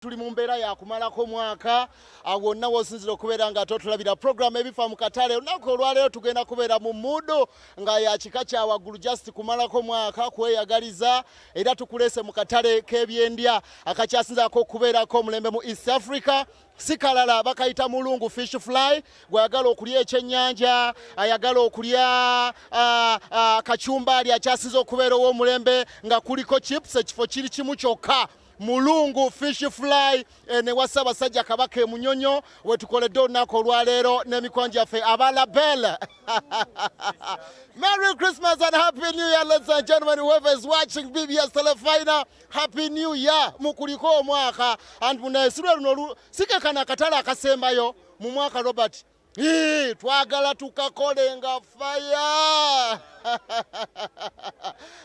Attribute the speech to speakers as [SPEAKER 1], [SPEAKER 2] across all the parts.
[SPEAKER 1] Tuli mu mbeera ya kumalako mwaka wonna wosinzira okubeera nga totulabira program ebifa mu katale olunaku olwaleero tugenda kubeera mu mudo nga ya kika kya waggulu just kumalako mwaka kweyagaliza era tukulese mu katale k'ebyendya akakyasinzaako okubeerako omulembe mu East Africa sikalala bakayita mulungu fish fly gwayagala okulya ekyennyanja ayagala okulya kachumbari akyasinza okubeera ow'omulembe nga kuliko chips ekifo kiri kimu kyokka mulungu fish fly ne wasa basajja kabaka emunyonyo wetukoledde olunaku olwaleero n'emikwano gyaffe abalabel. Merry Christmas and Happy New Year, ladies and gentlemen, whoever is watching BBS Telefina, Happy New Year mukuliko omwaka and munaesirwe luno sikekana akatale akasembayo mu mwaka Robert twagala tukakole nga fire.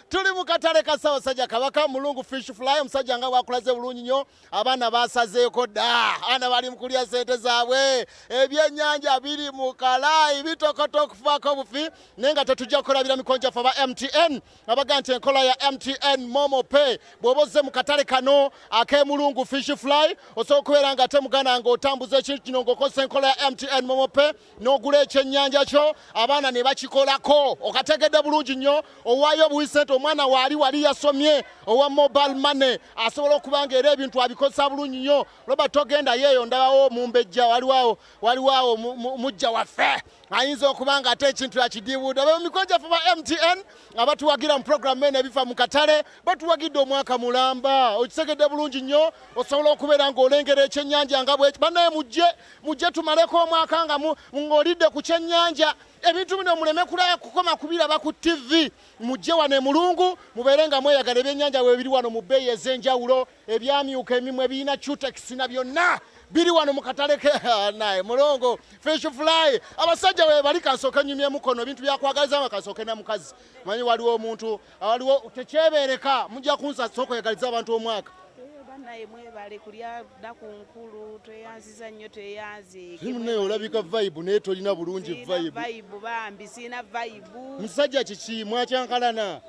[SPEAKER 1] Tuli mu katale kasawo sajja kabaka mulungu fish fly omusajja nga wakulaze bulungi nnyo abaana basazeeko dda ana bali mu kulya sente zaabwe ebyennyanja biri mu kalayi bitokoto okufaako bufi naye nga tetujja kukolabira mikonjo gyaffe aba MTN abaga nti enkola ya MTN Momo Pay bw'oba ozze mu katale kano ak'emulungu fish fly osobola okubeera nga temugana ng'otambuza ekintu kino ng'okozesa enkola ya MTN Momo Pay n'ogula ekyennyanja kyo abaana ne bakikolako okategedde bulungi nnyo owaayo obuwisente omwana wali yasomye owa mobile money asobola okuba nga era ebintu abikozesa bulungi nnyo Robert togenda yeeyo ndabawo mumbejja waliwo mujja waffe ayinza okuba nga ate ekintu yakidiibuudde bemikonjo gyaffe ba MTN abatuwagira mu programu eno ebifa mu katale batuwagidde omwaka mulamba okitegedde bulungi nnyo osobola okubeera ng'olengera ekyennyanja nga bwe bannaye mujje tumaleko omwaka nga ng'olidde ku kyennyanja ebintu bino muleme kukoma kubiraba ku TV mujje wano mulungu mubeere nga mweyagala ebyennyanja bwe biri wano mu bbeeyi ez'enjawulo ebyamyuka emimu ebirina cutex na byonna biri wano mu katale ke naye mulongo fish fly abasajja we bali kansooke nyumye mukono ebintu byakwagaliza makansooke na mukazi manyi waliwo omuntu waliwo tekyebeereka mujja kunsa soko yagaliza abantu omwaka
[SPEAKER 2] naye mwebale kulya naku nkulu tweyanziza nnyo tweyanzi
[SPEAKER 1] naye olabika vibe naye tolina bulungi
[SPEAKER 2] vibe bambi sina vibe
[SPEAKER 1] musajja kiki mwakyankalana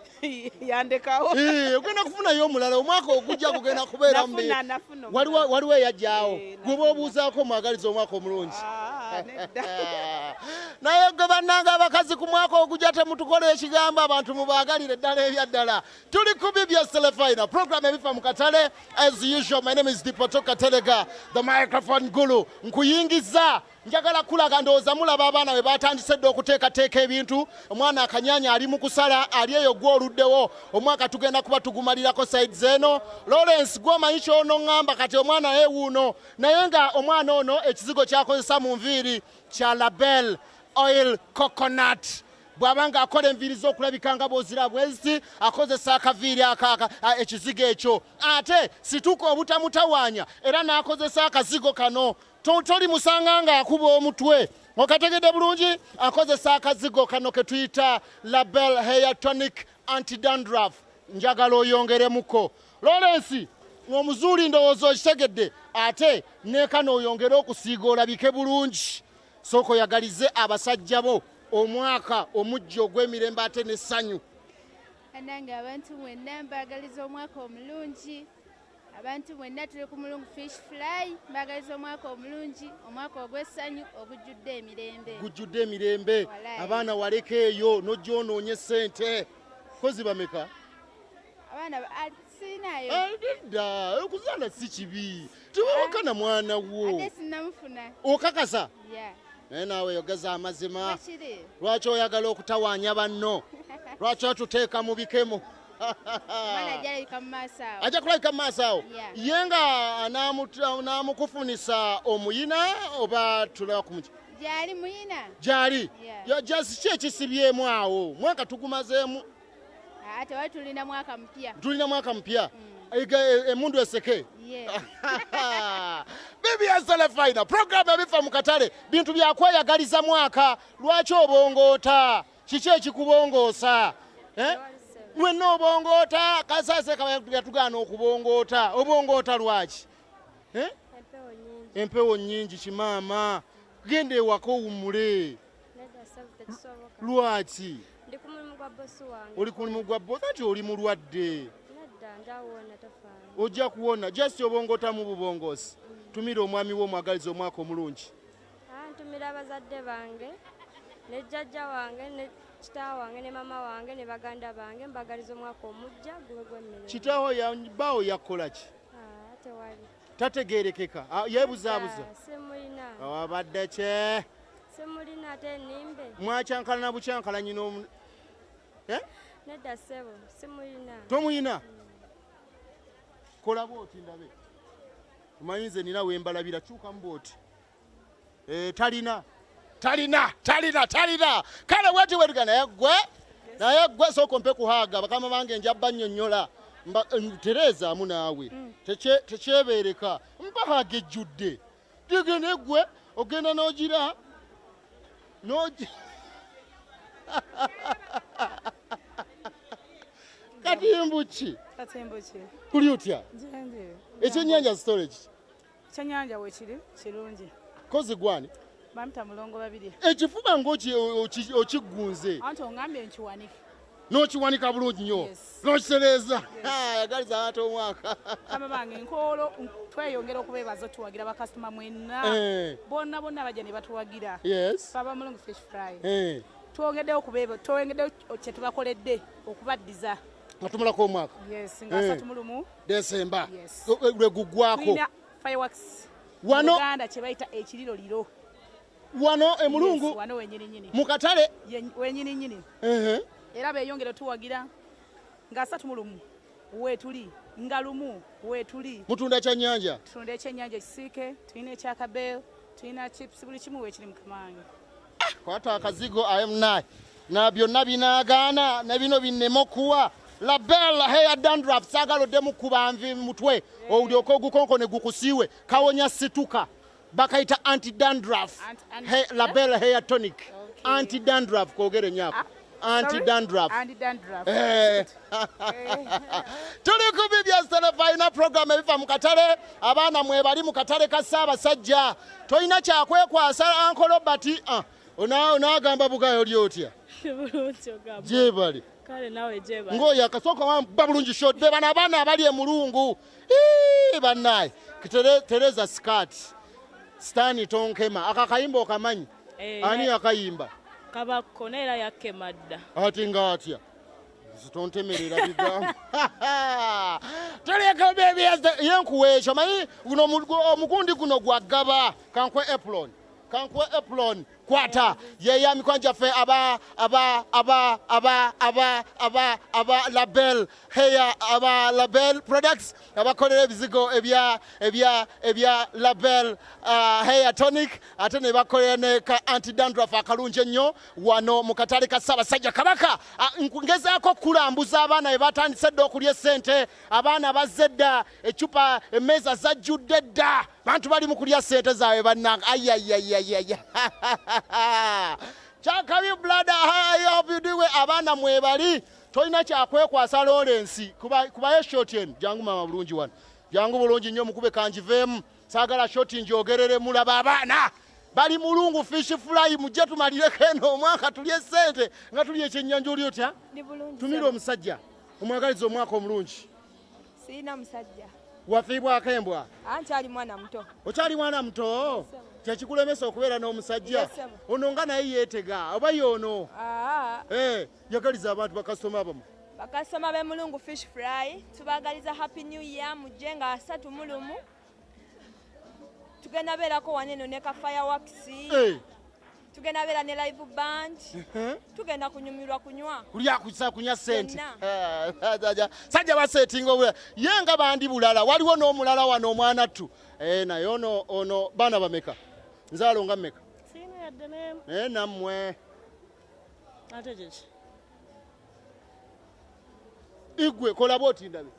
[SPEAKER 2] yandekawo
[SPEAKER 1] ogenda kufunayo omulala omwaka ogujja kugenda kubeera waliwo eyajjaawo gweba obuuzaako mwagaliza omwaka omulungi naye gwe bannanga abakazi ku mwaka ogujja temutukola ekigambo abantu mubaagalire ddala ebyaddala tuli ku BBS Telefina program ebifa mu katale as usual. My name is Departo Kateregga, the microphone guru. Nkuyingiza njagala kulaga ndowooza mulaba abaana we batandise dde okuteekateeka ebintu omwana akanyanya ali mu kusala ali eyo gw'oluddewo omwaka tugenda kuba tugumalirako sides eno Lawrence gw'omanyi ky'ono ŋŋamba kati omwana wuuno naye nga omwana ono ekizigo ky'akozesa mu nviiri kya label oil coconut bw'abanga akola enviiri z'okulabika nga bw'ozira bwezi akozesa akaviiri ekizigo ekyo ate situka obutamutawaanya era n'akozesa akazigo kano toli musanga nga akuba omutwe okategedde bulungi akozesa akazigo kano ke tuyita label hair tonic anti dandruff njagala oyongeremuko Lawrence omuzuuli ndowooza okitegedde ate ne kano oyongere okusiiga olabike bulungi sooka oyagalize abasajja bo omwaka omujja ogw'emirembe ate n'essanyu
[SPEAKER 3] anange abantu mwenna mbagaliza omwaka omulungi abantu mwenna tuli ku mulungu fish fly mbagaliza omwaka omulungi omwaka ogw'essanyu ogujjudde emirembe abaana waleka eyo n'ojja onoonye ssente kozi bameka abaana sinayo
[SPEAKER 1] dda okuzaala si kibi tiwawakana mwana wo
[SPEAKER 3] ate sinnamufuna
[SPEAKER 1] okakasa naye naawe yogeza amazima lwaki oyagala okutawaanya banno lwaki otuteeka mu bikemo ajja kulabika mu maaso awo ye nga anaamukufunisa omuyina oba tulaba kumuki
[SPEAKER 3] gyali muyina
[SPEAKER 1] gyali ki ekisibyemu awo mwaka tugumazeemu
[SPEAKER 3] ate wali tulina mwaka mpya
[SPEAKER 1] emundu eseke BBS Telefina program ebifa mu katale bintu byakweyagaliza mwaka lwaki obongoota kiki ekikubongoosa mwenna obongoota kasase yatugaana okubongoota obongoota lwaki empewo nnyingi kimaama genda ewaka owummule lwaki oli ku mulimu gwa bosi ati oli mulwadde
[SPEAKER 4] ndawona tafaana.
[SPEAKER 1] Ojja kuwona just obongota mu bubongosi. Tumira omwami wo mwagaliza omwaka omulungi.
[SPEAKER 4] Ntumira abazadde bange ne jjajja wange ne kitaawo wange ne mama wange ne baganda bange mbagaliza omwaka omujja gwe gw'emirembe.
[SPEAKER 1] Kitaawo yambaawo yakola ki?
[SPEAKER 4] Tewali.
[SPEAKER 1] Tategeerekeka yeebuzaabuza.
[SPEAKER 4] Simulina.
[SPEAKER 1] Wabadde kye?
[SPEAKER 4] Simulina ate nimbe.
[SPEAKER 1] Mwacyankalana bucyankalanyi n'omu
[SPEAKER 4] Nedda ssebo simulina.
[SPEAKER 1] Tomuyina? Kola bw'oti ndabe. Omanyi nze nina we mbalabira kyukamu bw'oti. Talina. Kale weti wetuga naye gwe sooka ompe kuhaaga bakama bange njabba nnyonnyola. Tereza amu naawe. Tekyebeereka. Mpahaaga ejjudde. Tigene gwe ogenda n'ogira. Katimbu ki?
[SPEAKER 2] Katimbu ki?
[SPEAKER 1] Kuli otya?
[SPEAKER 2] Nje.
[SPEAKER 1] Ekyennyanja storage.
[SPEAKER 2] Ekyennyanja weekiri kirungi.
[SPEAKER 1] Kozi gwani?
[SPEAKER 2] Bamita mulongo babiri.
[SPEAKER 1] Ekifuba ng'okiggunze.
[SPEAKER 2] Anti ongambye nkiwanike.
[SPEAKER 1] N'okiwanika bulungi nnyo. N'okitereeza. Yagaliza abantu omwaka.
[SPEAKER 2] Kama bange nkoolo tweyongera okubeebaza tuwagira bakasitoma mwenna. Bonna bajja ne batuwagira.
[SPEAKER 1] Yes.
[SPEAKER 2] Baba Mulungu fish fry. Twongeddeyo kye tubakoledde okubaddiza.
[SPEAKER 1] Nga tumulako omwaka.
[SPEAKER 2] Yes, nga 3 Mulungu.
[SPEAKER 1] Desemba.
[SPEAKER 2] Yes.
[SPEAKER 1] Lwe guggwako.
[SPEAKER 2] Tulina fireworks.
[SPEAKER 1] Wano
[SPEAKER 2] Uganda kye bayita ekiriro.
[SPEAKER 1] Wano e Mulungu.
[SPEAKER 2] Yes, wano wenyini.
[SPEAKER 1] Mu katale.
[SPEAKER 2] Wenyini. Era beeyongera tuwagira nga 3 Mulungu weetuli nga lumu weetuli.
[SPEAKER 1] Mutunda ekyennyanja.
[SPEAKER 2] Tutunda ekyennyanja ekisiike, tulina ekyakabel, tulina chips, buli kimu weekiri mukamange.
[SPEAKER 1] Kwata akazigo IM9 na byonna binaagaana ne bino binnema okuwa label hair dandruff sagalodde mu kuba nvi mutwe olyoka ogukonkone gukusiiwe kawonya situka bakayita anti dandruff label hair tonic. Anti dandruff koogere nyako. Anti dandruff. Tuli ku BBS Telefina program ebiva mu katale abaana mwebali mu katale ka Ssaabasajja toyina kyakwekwasa ankolo bati onaagamba bugayo lyotya jebali
[SPEAKER 5] kale nawe jebali
[SPEAKER 1] ngoyo akasooka wamba bulungi shot be bana abaana abali e Mulungu bannaye Tereza skirt Stani Tonkema akakayimba okamanyi ani akayimba
[SPEAKER 5] kabakonera yakemadda
[SPEAKER 1] ati ngaatya zitontemerera bigambo tuleka BBS yenkuweekyo manyi guno omukundi guno gwagaba kankwe apron kwata yeya mikwanja fe aba label hair label products abakolera ebizigo ebya label hair tonic ate ne bakolera ne ka anti dandruff akalungi ennyo wano mu katale ka Ssaabasajja Kabaka. Ngezaako kulambuza abaana be batandise dda okulya ssente abaana bazedda ecupa emmeeza zajjudde dda bantu bali mu kulya ssente zaabwe bannanga ayayayayaya Chakabi blada hayobidiwe abaana mwebali toyina kyakwekwasa Lawrence kubaye shotien jangu mama bulungi wano jangu bulungi nnyo mukube kanjivemu saagala shoti njogerere mulaba abaana bali Mulungu fish fry mujje tumalireko eno omwaka tulye ssente nga tulye ekyennyanja oli otya tumira omusajja omwagaliza omwaka omulungi.
[SPEAKER 4] Sina musajja
[SPEAKER 1] wafiibwako embwa
[SPEAKER 4] anti ali mwana muto.
[SPEAKER 1] Okyali mwana muto kyekikulemesa okubeera n'omusajja ono nga naye yeetega oba yoono yagaliza abantu bakasitoma abamu
[SPEAKER 4] bakasitoma b'e Mulungu fish fry tubagaliza happy new year mujje nga 3 Mulungu tugenda beerako waneno ne ka fireworks tugenda beera ne live band tugenda kunyumirwa kunywa
[SPEAKER 1] kunya sente sajja basetinga obula ye nga bandi bulala waliwo n'omulala wano omwana ttu naye ono baana bameka nzaalo nga mmeka
[SPEAKER 5] sina yadde n'emu
[SPEAKER 1] nammwe
[SPEAKER 5] ate kiki
[SPEAKER 1] igwe kola bw'oti ndabe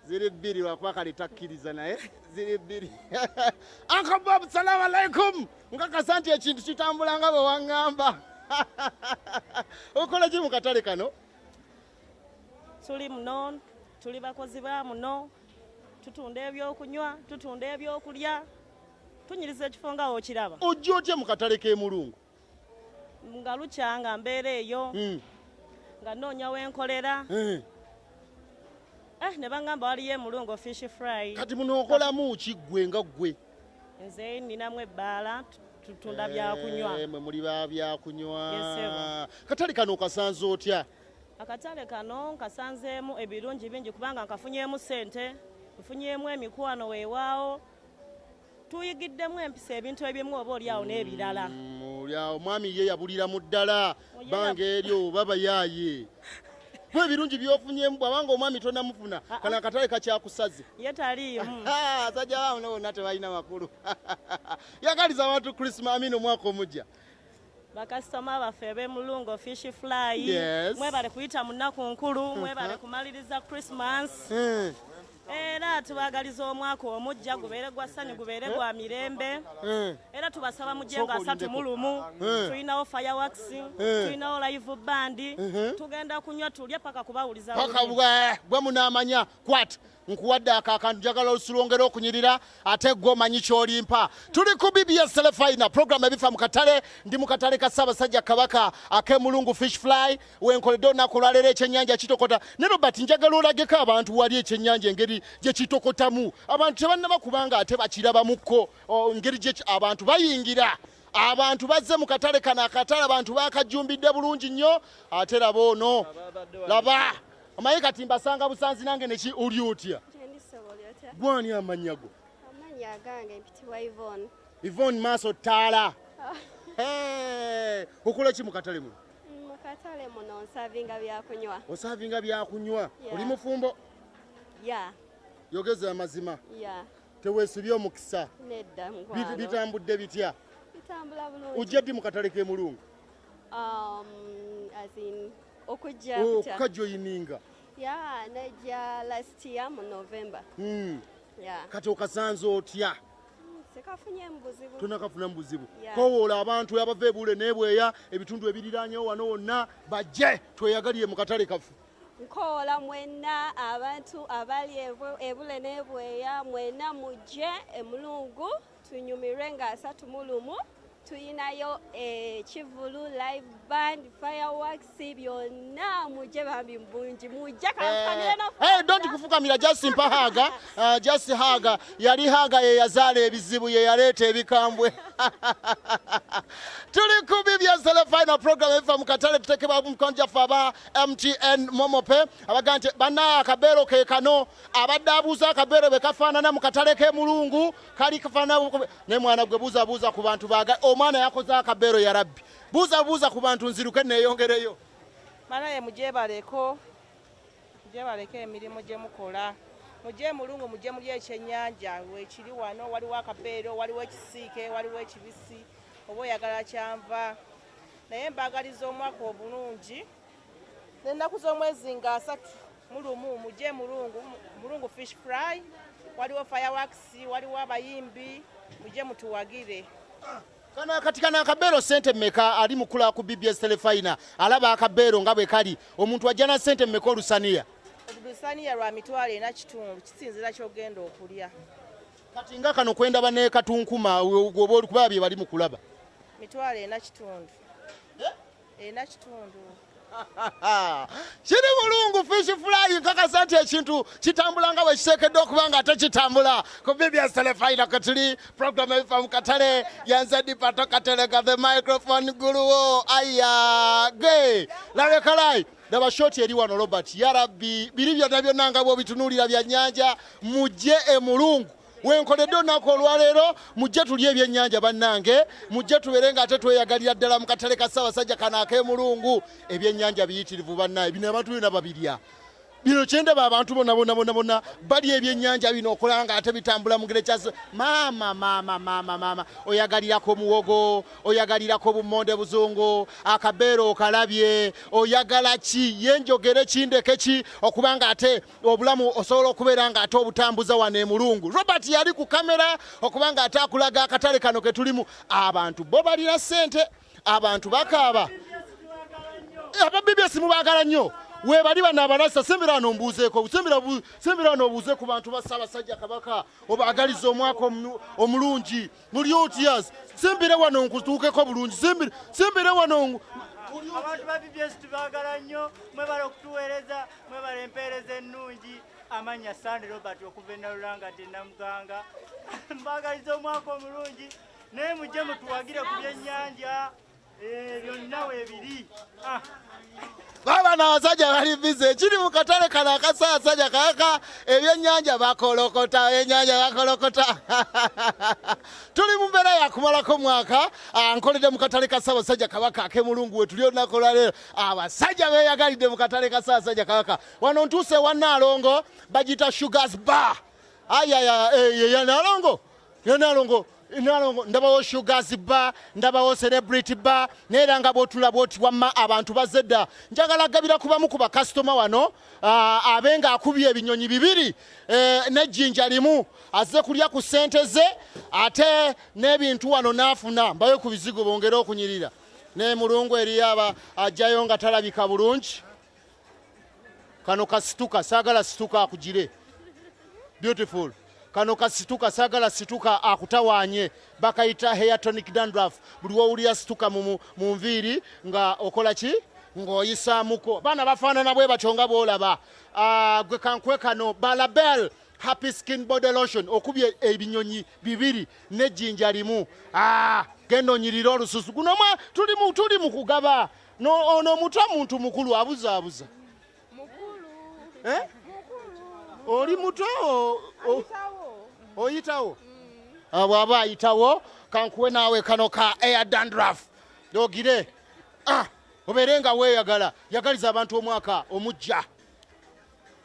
[SPEAKER 1] ziri bbiri lwakuba kali takkiriza naye ziri bbiri Uncle Bob salamu alaikum nkakasa nti ekintu kitambula nga bwe waŋŋamba okola ki mu katale kano?
[SPEAKER 5] tuli muno tuli bakozi ba muno tutunda ebyokunywa tutunda ebyokulya tunyiriza ekifo nga okiraba.
[SPEAKER 1] Ojja otya mu katale k'e Mulungu?
[SPEAKER 5] Nga lukyanga mbeera eyo nga nnoonya wenkolera ne bangamba waliyo Mulungu fish fry.
[SPEAKER 1] Kati munookolamu ki ggwe nga ggwe?
[SPEAKER 5] Nze ninamu ebbaala tutunda byakunywa.
[SPEAKER 1] Mwe muli ba byakunywa. Katale kano okasanze otya?
[SPEAKER 5] Akatale kano nkasanzeemu ebirungi bingi kubanga nkafunyeemu ssente, nfunyeemu emikwano weewaawo, tuyigiddemu empisa ebintu ebimu oba oliawo n'ebirala.
[SPEAKER 1] Oliawo mwami ye yabulira mu ddala banga eryo baba yaaye. Gwe ebirungi byofunyeemu bwabanga omwami tonamufuna kana akatale kakyakusaze.
[SPEAKER 5] Ye taliimu.
[SPEAKER 1] Sajja baabo bonna tebalina makulu. Yagaliza abantu Christmas amino omwaka omujja.
[SPEAKER 5] Bakasitoma baffe ab'e Mulungu fish fly. Mwebale kuyita mu nnaku nkulu, mwebale kumaliriza Christmas. Era tubagaliza omwaka omujja gubeere gwa ssanyu gubeere gwa mirembe. Era tubasaba mujje nga 31 tulinawo fireworks, tulinawo live band, tugenda kunywa tulye paka kubawuliza.
[SPEAKER 1] Paka bwe munaamanya kwat nkuwadde akantu njagala olusulongera okunyirira ate gwe omanyi ky'olimpa. Tuli ku BBS Telefina program ebifa mu katale, ndi mu katale ka Ssaabasajja Kabaka ak'e Mulungu fish fly wenkoledde olunaku lwaleero ekyennyanja kitokota. Ne Robert njagala olageko abantu wali ekyennyanja engeri gye kitokotamu. Abantu tebannaba kubanga ate bakirabamukko engeri gye abantu bayingira. Abantu bazze mu katale kana akatale abantu bakajjumbidde bulungi nnyo ate laba ono laba omanyi kati mbasanga busanzi nange neki oli otya? Gwani amannya go?
[SPEAKER 6] Amannya agange mpitibwa
[SPEAKER 1] Yvonne Maaso Ttaala. Okola ki mu katale muno?
[SPEAKER 6] Mu katale muno nsaavinga byakunywa.
[SPEAKER 1] Osaavinga byakunywa? Oli mufumbo? Yogeza amazima. Teweesibye omukisa?
[SPEAKER 6] Nedda mukwano.
[SPEAKER 1] Bitambudde bitya?
[SPEAKER 6] Bitambula bulungi.
[SPEAKER 1] Ojja ddi mu katale k'e Mulungu?
[SPEAKER 6] As in okujja
[SPEAKER 1] kukajoyininga?
[SPEAKER 6] Najja last year mu November.
[SPEAKER 1] Kati okasanze otya?
[SPEAKER 6] Sekafunyeemu buzibu.
[SPEAKER 1] Tonakafunamu buzibu. Kowoola abantu abava ebuule n'ebweya ebitundu ebiriraanyewo wano wonna bajje tweyagaliye mu katale kaffe.
[SPEAKER 6] Nkoola mwenna abantu abali ebule n'ebweya mwenna mujje e Mulungu tunyumirwe nga 31 tuyinayo Kivulu live band fireworks byonna mujje bambi mbungi mujje kampanire no.
[SPEAKER 1] Don't kufukamira just mpahaga just haga yali haga ye yazaala ebizibu ye yaleeta ebikambwe. Tuli ku BBS Telefina program efa mu katale tutekeba mu konja faba MTN Momope abagante bana akabeero ke kano abadde abuuza akabeero be kafaanana mu katale k'e Mulungu kali kafaanana ne mwana gwe buuza ku bantu baga omwana yakoze akabeero ya rabbi buuza ku bantu nziruke neeyongereyo.
[SPEAKER 7] Manaye mujebaleko emirimu gye mukola mujje Mulungu mujje muli ekyennyanja weekiri wano waliwo akabeero waliwo ekisiike waliwo ekibisi oba oyagala kyanva naye mbagaliza omwaka obulungi n'ennaku z'omwezi nga 3 mujje Mulungu fish fry waliwo fireworks waliwo abayimbi mujje mutuwagire.
[SPEAKER 1] Kati kana akabeero sente mmeka ali mukula ku BBS Telefina alaba akabeero nga bwe kali omuntu ajja na sente mmeka olusaniya?
[SPEAKER 7] Olusaniya lwa mitwalo 4 kisinzira ky'ogenda okulya.
[SPEAKER 1] Kati nga kano kwendaba ne katunkuma oba oli kuba bye bali mu kulaba?
[SPEAKER 7] Mitwalo 4
[SPEAKER 1] Kiri Mulungu fish fly nkakasa nti ekintu kitambula nga bwe kiteekeddwa okuba nga ate kitambula ku BBS Telefina katuli program ebifa mu katale yanze Departo Kateregga the microphone guluwo aya ge labekalai daba shoti eri wano Robert yarabbi biri byonna nga bw'obitunuulira bya nnyanja mujje e Mulungu wenkoledde olunaku olwaleero mujje tulye ebyennyanja bannange mujje tubeere nga ate tweyagalira ddala mu katale ka Ssaabasajja kano ak'e Mulungu ebyennyanja biyitirivu bannaye bino abantu byonna babirya bino kyendaba abantu bonna bali ebyennyanja bino okola nga ate bitambula mu ngeri kyase maama oyagalirako muwogo oyagalirako bummonde buzungu akabeero okalabye oyagala ki yenjogere kindeke ki okuba nga ate obulamu osobola okubeera nga ate obutambuza wano e Mulungu. Robert yali ku kamera okuba nga ate akulaga akatale kano ke tulimu abantu bo balina ssente abantu bakaaba aba BBS mubagala nnyo webali bana abalasa sembera nombuzeeko sembera nobuze ku bantu ba Ssaabasajja Kabaka obagaliza omwaka omulungi muli otya sembera wano nkutuukeko bulungi sembera wano
[SPEAKER 8] abantu ba BBS tubagala nnyo mwebale okutuweereza mwebale empeereza ennungi amanya Sande Robert okuva enalulanga tenamuganga mbagaliza omwaka omulungi naye mujje mutuwagire ku byennyanja byonna weebiri
[SPEAKER 1] baba n'abasajja bali bize kiri mu katale kano akasaasajja kaka ebyennyanja bakolokota tuli mu mbeera yakumalako mwaka nkoledde mu katale ka Ssaabasajja Kabaka ake Mulungu we tuli olunaku lwaleero abasajja beeyagalidde mu katale ka Ssaabasajja Kabaka wano ntuuse wa Naalongo bagita Sugars Bar ya Naalongo ndabawo Sugars Bar ndabawo Celebrity Bar neera nga bw'otulaba oti wamma abantu bazedda njagala gabira kubamu ku bakasitoma wano abenga akubye ebinyonyi bibiri n'ejjinja limu azze kulya ku ssente ze ate n'ebintu wano n'afuna mbayo ku bizigo bongere okunyirira ne Mulungu eriyo aba ajjayo nga talabika bulungi kano kasituka saagala situka akugire beautiful kano kasituka sagala situka akutawanye bakayita hair tonic dandruff buli wowulira situka mu nviiri nga okola ki ng'oyisaamuko baana bafaanana bwe batyo nga bw'olaba gwe kankwe kano Balabel happy skin body lotion okubye ebinyonyi bibiri n'ejjinja limu genda onyirira olususu guno tuli mu kugaba ono mutwa muntu mukulu abuzaabuza oli muto oyitawo bw'aba ayitawo kankuwe naawe kano ka air dandruff ogire obeere nga weeyagala yagaliza abantu omwaka omujja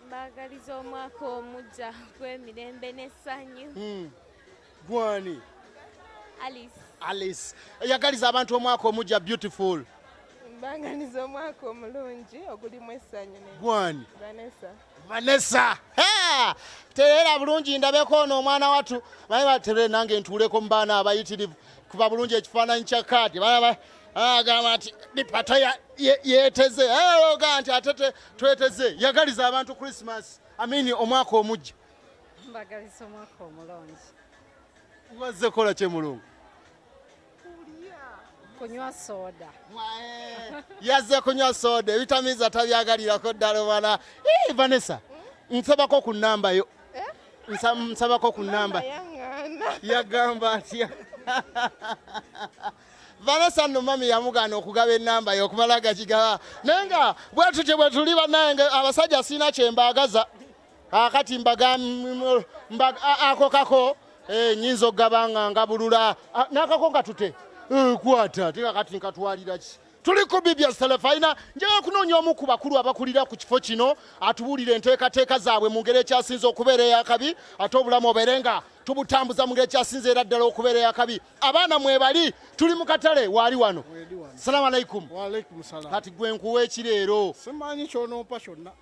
[SPEAKER 3] mbagaliza omwaka omujja gw'emirembe n'essanyu
[SPEAKER 1] gwani
[SPEAKER 3] Alice
[SPEAKER 1] yagaliza abantu omwaka omujja beautiful
[SPEAKER 9] mbagaliza omwaka omulungi ogulimu essanyu
[SPEAKER 1] gwani
[SPEAKER 9] Vanessa
[SPEAKER 1] tereera bulungi ndabeko ono omwana watu baye batere nange ntuuleko mu baana abayitirivu kuba bulungi ekifaananyi kya kaati agamba nti Departo yeeteze oga nti ate tweteze yagaliza abantu Christmas amini omwaka omujja
[SPEAKER 10] mbagaliza omwaka omulungi
[SPEAKER 1] wazze kola kye Mulungu
[SPEAKER 10] kunywa soda
[SPEAKER 1] yazze kunywa soda ebitamiza tabyagalirako ddala bana Vanessa nsabako ku nnamba yo nsabako ku nnamba yagamba atya Vanessa no mami yamugaana okugaba ennamba yo okumala gakigaba naye nga bwetutyo bwe tuli bannange abasajja sina kyembaagaza akati ako kako nyinza okugaba nga bulula n'akako nga tute kwata ate kakati nkatwalira ki tuli ku BBS telefayina njagala kunoonya omu ku bakulu abakulira ku kifo kino atubuulire enteekateeka zaabwe mu ngeri ekyasinze okubeera ey'akabi ate obulamu obeere nga tubutambuza mu ngeri ekyasinze era ddala okubeera ey'akabi abaana mwebali tuli mu katale waali wano salaamu alaikum kati gwe nkuwa ekireero
[SPEAKER 11] simanyi kyonoopa kyonna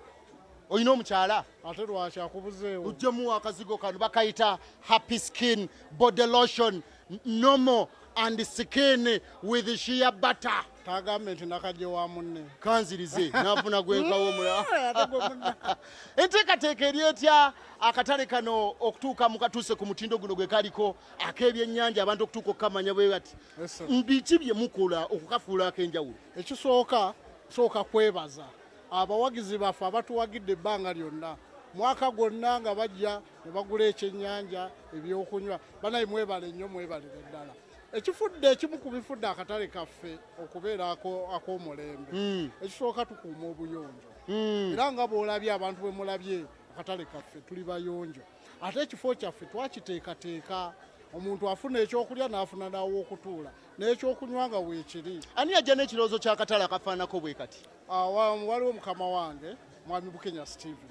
[SPEAKER 1] olina omukyala
[SPEAKER 11] ate lwaki akubuzeewo
[SPEAKER 1] ujjemuwa akazigo kano bakayita happy skin body lotion normal and skin with shea butter
[SPEAKER 11] tagambe nti nakajje wa munne
[SPEAKER 1] kanzirize nafuna gwenkawo omulala enteekateeka eri etya akatale kano okutuuka mukatuuse ku mutindo guno gwe kaliko ak'ebyennyanja abantu okutuuka okukamanya bwe bati biki bye mukola okukafuula ak'enjawulo
[SPEAKER 11] ekisooka kwebaza abawagizi baffe abatuwagidde ebbanga lyonna mwaka gwonna nga bajja ne bagula ekyennyanja ebyokunywa banaye mwebale nnyo mwebalire ddala ekifudde ekimu ku bifudde akatale kaffe okubeera ak'omulembe ekisooka tukuuma obuyonjo era nga bw'olabye abantu bwe mulabye akatale kaffe tuli bayonjo ate ekifo kyaffe twakiteekateeka omuntu afuna ekyokulya n'afuna n'aw'okutuula n'ekyokunywa nga weekiri
[SPEAKER 1] ani yajja n'ekirowoozo ky'akatale akafaanako bwe kati
[SPEAKER 11] waliwo mukama wange mwami Bukenya Steven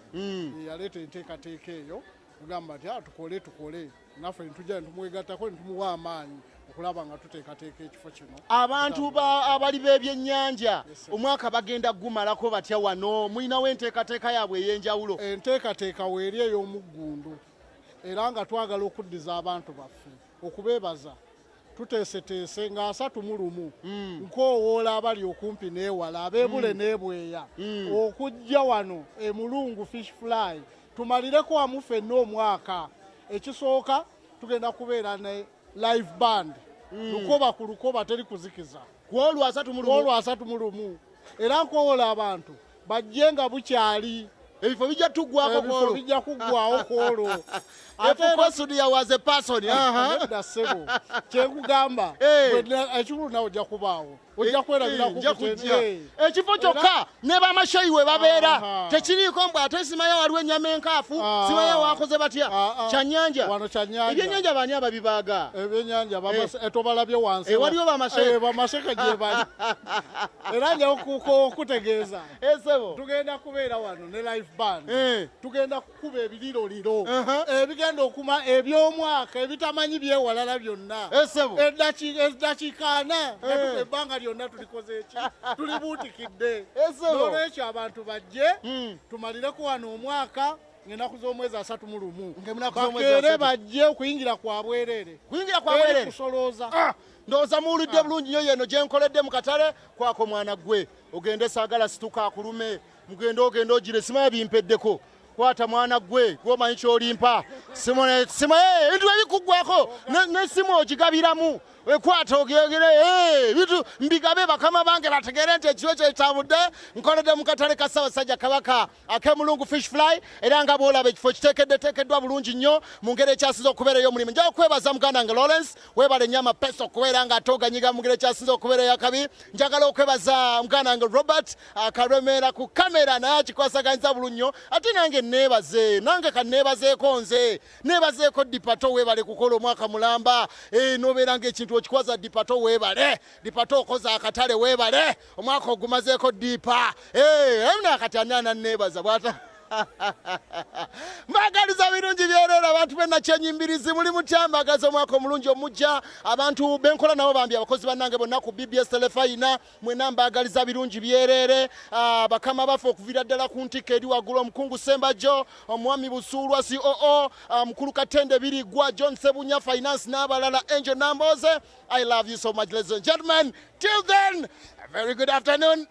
[SPEAKER 11] yaleeta enteekateeka eyo kugamba nti tukole naffe ntujja netumwegattako netumuwa amaanyi okulaba nga tuteekateeka ekifo kino
[SPEAKER 1] abantu abali b'ebyennyanja omwaka bagenda gumalako batya wano mulinawo enteekateeka yaabwe ey'enjawulo
[SPEAKER 11] enteekateeka weeri ey'omuggundu era nga twagala okuddiza abantu baffe okubeebaza tuteeseteese nga 31 nkowoola abali okumpi n'ewala abeebule n'ebweya okujja wano e Mulungu fish fly tumalireko wamu ffenna omwaka ekisooka tugenda kubeera ne live band lukoba ku lukoba teri kuzikiza Kuolwa asatu mu lumu. Era nkowola abantu bajjenga bukyali.
[SPEAKER 1] Ebifo bijja tuggwako kwolwo.
[SPEAKER 11] Ebifo bijja kuggwawo kwolwo.
[SPEAKER 1] Ate Kosudia was a person.
[SPEAKER 11] Nedda ssebo. Kyekugamba. Ekikulu nawe ojja kubaawo. Ojja kwerabira
[SPEAKER 1] ekifo kyokka ne bamashayi we babeera tekiriiko mbw ate simayo waliwo ennyama enkaafu simayo wakoze batya kyannyanja
[SPEAKER 11] wano kyannyanja
[SPEAKER 1] ebyennyanja bani ababibaaga
[SPEAKER 11] ebyennyanja etobalabye wansi
[SPEAKER 1] waliwo
[SPEAKER 11] bamasheke gye bali era nja okutegeeza tugenda kubeera wano ne life band tugenda kukuba ebiriroliro ebigenda okuma eby'omwaka ebitamanyi byewalala byonna eddakiika ana ebbanga lyonna tulikoze eki tulibuutikidde n'olwekyo abantu bajje tumalireko wano omwaka ng'ennaku z'omwezi 31 bakeere bajje okuyingira kwa bwereere kusolooza
[SPEAKER 1] ndowooza muwulidde bulungi nnyo yeno gye nkoledde mu katale kwako mwana gwe ogende saagala situka akulume ogende ogire simanya bimpeddeko kwata mwana gwe gwomanyi kyolimpa simo ebintu ebikuggwako nesimu ogigabiramu ekwata ogegere bitu mbigabe bakama bange bategere nti ekiwe kyetambudde nkoledde mu katale ka Ssaabasajja Kabaka ake Mulungu fish fly era nga bwolaba ekifo kiteekeddwa bulungi nnyo mu ngeri ekyasinze okubeera ey'omulimu nja okwebaza muganda nga Lawrence webale nyama peso okubeera nga atoganyiga mu ngeri ekyasinze okubeera ey'akabi njagala okwebaza muganda nga Robert akalwemera ku kamera naye akikwasaganyiza bulungi nnyo ate nange neebaze nange kanneebazeeko nze neebazeeko Departo webale kukola omwaka mulamba n'obeera ng'ekintu okikwaza Departo webale Departo okoze akatale webale omwaka ogumazeeko dipa emuna akati anana neebaza bwata mbagaliza birungi byereera abantu benna kyenyimbirizi muli mutyambagaza omwaka omulungi omujja abantu benkola nabo bambi abakozi bannange bonna ku BBS telefayina mwena mbagaliza birungi byereere bakama baffe okuviira ddala ku ntikko eri waggulu omukungu Sembajjo omwami Busuulwa COO mukulu Katende Biriggwa John Sebunya Finance n'abalala Angel Namboze. I love you so much ladies and gentlemen. Till then, a very good afternoon.